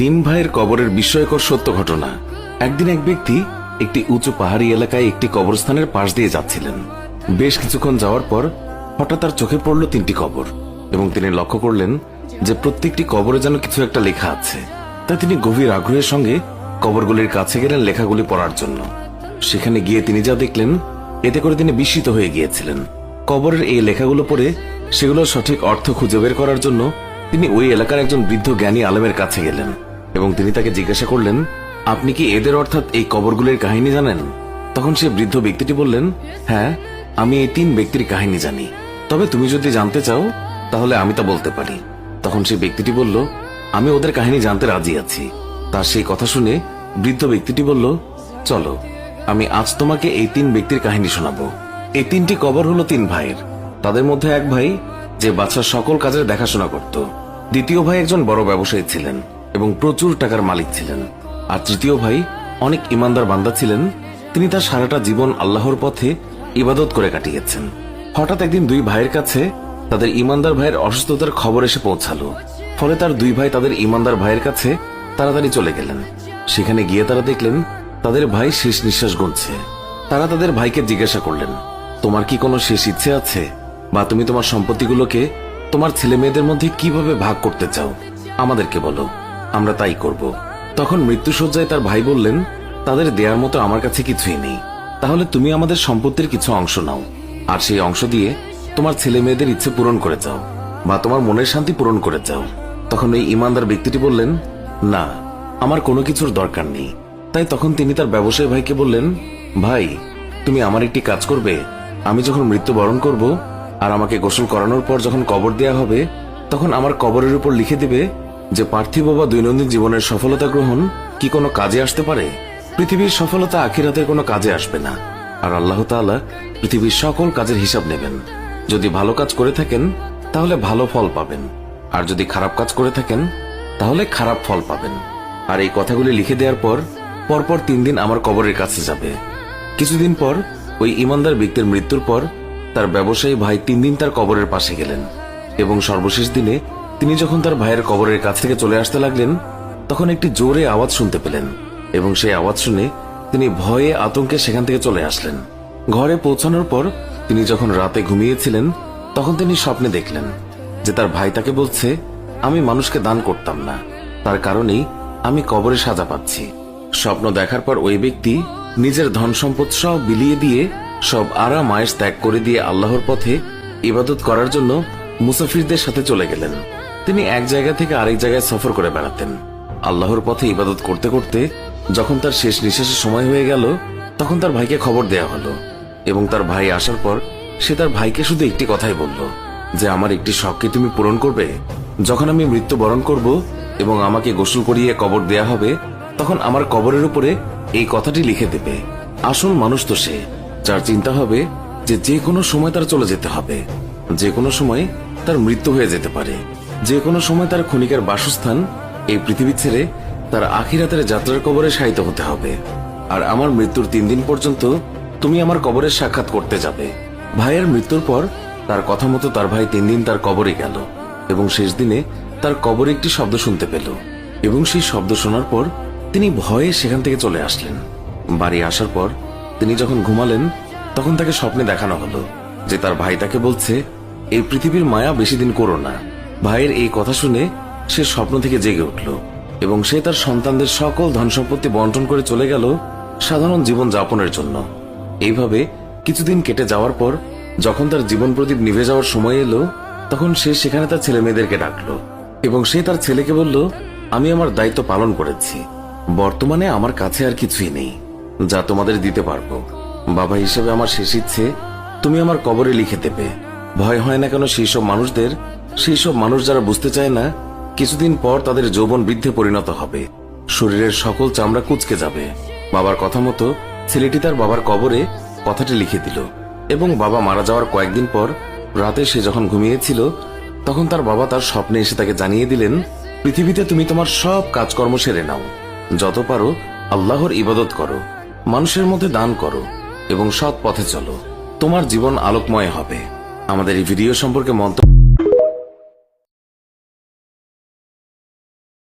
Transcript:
তিন ভাইয়ের কবরের বিস্ময়কর সত্য ঘটনা। একদিন এক ব্যক্তি একটি উঁচু পাহাড়ি এলাকায় একটি কবরস্থানের পাশ দিয়ে যাচ্ছিলেন। বেশ কিছুক্ষণ যাওয়ার পর হঠাৎ তার চোখে পড়ল তিনটি কবর, এবং তিনি লক্ষ্য করলেন যে প্রত্যেকটি কবরে যেন কিছু একটা লেখা আছে। তাই তিনি গভীর আগ্রহের সঙ্গে কবরগুলির কাছে গেলেন লেখাগুলি পড়ার জন্য। সেখানে গিয়ে তিনি যা দেখলেন, এতে করে তিনি বিস্মিত হয়ে গিয়েছিলেন। কবরের এই লেখাগুলো পড়ে সেগুলোর সঠিক অর্থ খুঁজে বের করার জন্য তিনি ওই এলাকার একজন বৃদ্ধ জ্ঞানী আলেমের কাছে গেলেন, এবং তিনি তাকে জিজ্ঞাসা করলেন, আপনি কি এদের অর্থাৎ এই কবরগুলির কাহিনী জানেন? তখন সে বৃদ্ধ ব্যক্তিটি বললেন, হ্যাঁ, আমি এই তিন ব্যক্তির কাহিনী জানি, তবে তুমি যদি জানতে চাও তাহলে আমি তা বলতে পারি। তখন সেই ব্যক্তিটি বলল, আমি ওদের কাহিনী জানতে রাজি আছি। তার সেই কথা শুনে বৃদ্ধ ব্যক্তিটি বলল, চলো, আমি আজ তোমাকে এই তিন ব্যক্তির কাহিনী শোনাবো। এই তিনটি কবর হলো তিন ভাইয়ের। তাদের মধ্যে এক ভাই যে বাদশার সকল কাজের দেখাশোনা করত, দ্বিতীয় ভাই একজন বড় ব্যবসায়ী ছিলেন এবং প্রচুর টাকার মালিক ছিলেন, আর তৃতীয় ভাই অনেক ইমানদার বান্দা ছিলেন। তিনি তার সারাটা জীবন আল্লাহর পথে ইবাদত করে কাটিয়েছেন। হঠাৎ একদিন দুই ভাইয়ের কাছে তাদের ইমানদার ভাইয়ের অসুস্থতার খবর এসে পৌঁছালো। ফলে তার দুই ভাই তাদের ইমানদার ভাইয়ের কাছে তাড়াতাড়ি চলে গেলেন। সেখানে গিয়ে তারা দেখলেন তাদের ভাই শেষ নিঃশ্বাস গুনছে। তারা তাদের ভাইকে জিজ্ঞাসা করলেন, তোমার কি কোনো শেষ ইচ্ছে আছে, বা তুমি তোমার সম্পত্তিগুলোকে তোমার ছেলে মেয়েদের মধ্যে কিভাবে ভাগ করতে চাও? আমাদেরকে বলো, আমরা তাই করব। তখন মৃত্যুশয্যায় তার ভাই বললেন, তাদের দেওয়ার মতো আমার কাছে কিছুই নেই। তাহলে তুমি আমাদের সম্পত্তির কিছু অংশ নাও, আর সেই অংশ দিয়ে তোমার ছেলে মেয়েদের ইচ্ছে পূরণ করে যাও, বা তোমার মনের শান্তি পূরণ করে যাও। তখন এই ইমানদার ব্যক্তিটি বললেন, না, আমার কোনো কিছুর দরকার নেই। তাই তখন তিনি তার ব্যবসায়ী ভাইকে বললেন, ভাই, তুমি আমার একটি কাজ করবে। আমি যখন মৃত্যুবরণ করব আর আমাকে গোসল করানোর পর যখন কবর দেয়া হবে, তখন আমার কবরের উপর লিখে দিবে যে পার্থিব বা দৈনন্দিন জীবনের সফলতা গ্রহণ কি কোনো কাজে আসতে পারে? পৃথিবীর সফলতা আখিরাতের কোনো কাজে আসবে না, আর আল্লাহ তাআলা পৃথিবীর সকল কাজের হিসাব নেবেন। যদি ভালো কাজ করে থাকেন তাহলে ভালো ফল পাবেন, আর যদি খারাপ কাজ করে থাকেন তাহলে খারাপ ফল পাবেন। আর এই কথাগুলি লিখে দেওয়ার পর পরপর 3 দিন আমার কবরের কাছে যাবে। কিছুদিন পর ওই ইমানদার ব্যক্তির মৃত্যুর পর তার ব্যবসায়ী ভাই 3 দিন তার কবরের পাশে গেলেন, এবং সর্বশেষ দিনে তিনি যখন তার ভাইয়ের কবরের কাছ থেকে চলে আসতে লাগলেন, তখন একটি জোরে আওয়াজ শুনতে পেলেন, এবং সেই আওয়াজ শুনে তিনি ভয়ে আতঙ্কে সেখান থেকে চলে আসলেন। ঘরে পৌঁছানোর পর তিনি যখন রাতে ঘুমিয়েছিলেন, তখন তিনি স্বপ্নে দেখলেন যে তার ভাই তাকে বলছে, আমি মানুষকে দান করতাম না, তার কারণেই আমি কবরে সাজা পাচ্ছি। স্বপ্ন দেখার পর ওই ব্যক্তি নিজের ধন সম্পদ সব বিলিয়ে দিয়ে, সব আরাম আয়েশ ত্যাগ করে দিয়ে আল্লাহর পথে ইবাদত করার জন্য মুসাফিরদের সাথে চলে গেলেন। তিনি এক জায়গা থেকে আরেক জায়গায় সফর করে বেড়াতেন। আল্লাহর পথে ইবাদত করতে করতে যখন তার শেষ নিঃশ্বাসের সময় হয়ে গেল, তখন তার ভাইকে খবর দেয়া হলো, এবং তার ভাই আসার পর সে তার ভাইকে শুধু একটি কথাই বলল, যে আমার একটি শখকে তুমি পূরণ করবে? যখন আমি মৃত্যুবরণ করব এবং আমাকে গোসল করিয়ে কবর দেয়া হবে, তখন আমার কবরের উপরে এই কথাটি লিখে দেবে। আসল মানুষ তো সে, যার চিন্তা হবে যে যে কোনো সময় তার চলে যেতে হবে, যে কোনো সময় তার মৃত্যু হয়ে যেতে পারে, যে কোনো সময় তার ক্ষণিকের বাসস্থান এই পৃথিবী ছেড়ে তার আখিরাতের যাত্রার কবরে শায়িত হতে হবে। আর আমার মৃত্যুর 3 দিন পর্যন্ত তুমি আমার কবরের সাক্ষাৎ করতে যাবে। ভাইয়ের মৃত্যুর পর তার কথা মতো তার ভাই 3 দিন তার কবরে গেল, এবং শেষ দিনে তার কবরে একটি শব্দ শুনতে পেল, এবং সেই শব্দ শোনার পর তিনি ভয়ে সেখান থেকে চলে আসলেন। বাড়ি আসার পর তিনি যখন ঘুমালেন, তখন তাকে স্বপ্নে দেখানো হলো যে তার ভাই তাকে বলছে, এই পৃথিবীর মায়া বেশি দিন করো না। ভাইয়ের এই কথা শুনে সে স্বপ্ন থেকে জেগে উঠল, এবং সে তার সন্তানদের সকল ধন সম্পত্তি বন্টন করে চলে গেল সাধারণ জীবন যাপনের জন্য। এইভাবে কিছুদিন কেটে যাওয়ার পর যখন তার জীবন প্রদীপ নিভে যাওয়ার সময় এলো, তখন সে সেখানে তার ছেলে মেয়েদেরকে ডাকলো, এবং সে তার ছেলেকে বলল, আমি আমার দায়িত্ব পালন করেছি। বর্তমানে আমার কাছে আর কিছুই নেই যা তোমাদের দিতে পারবো। বাবা হিসেবে আমার শেষ ইচ্ছে তুমি আমার কবরে লিখে দেবে। ভয় হয় না কেন সেই সব মানুষদের, সেই সব মানুষ যারা বুঝতে চায় না কিছুদিন পর তাদের যৌবন বৃদ্ধে পরিণত হবে, শরীরের সকল চামড়া কুঁচকে যাবে। বাবার কথা মতো ছেলেটি তার বাবার কবরে কথাটি লিখে দিল, এবং বাবা মারা যাওয়ার কয়েকদিন পর রাতে সে যখন ঘুমিয়েছিল, তখন তার বাবা তার স্বপ্নে এসে তাকে জানিয়ে দিলেন, পৃথিবীতে তুমি তোমার সব কাজকর্ম সেরে নাও, যত পারো আল্লাহর ইবাদত করো, মানুষের মধ্যে দান করো, এবং সৎ পথে চলো, তোমার জীবন আলোকময় হবে। আমাদের এই ভিডিও সম্পর্কে মন্তব্য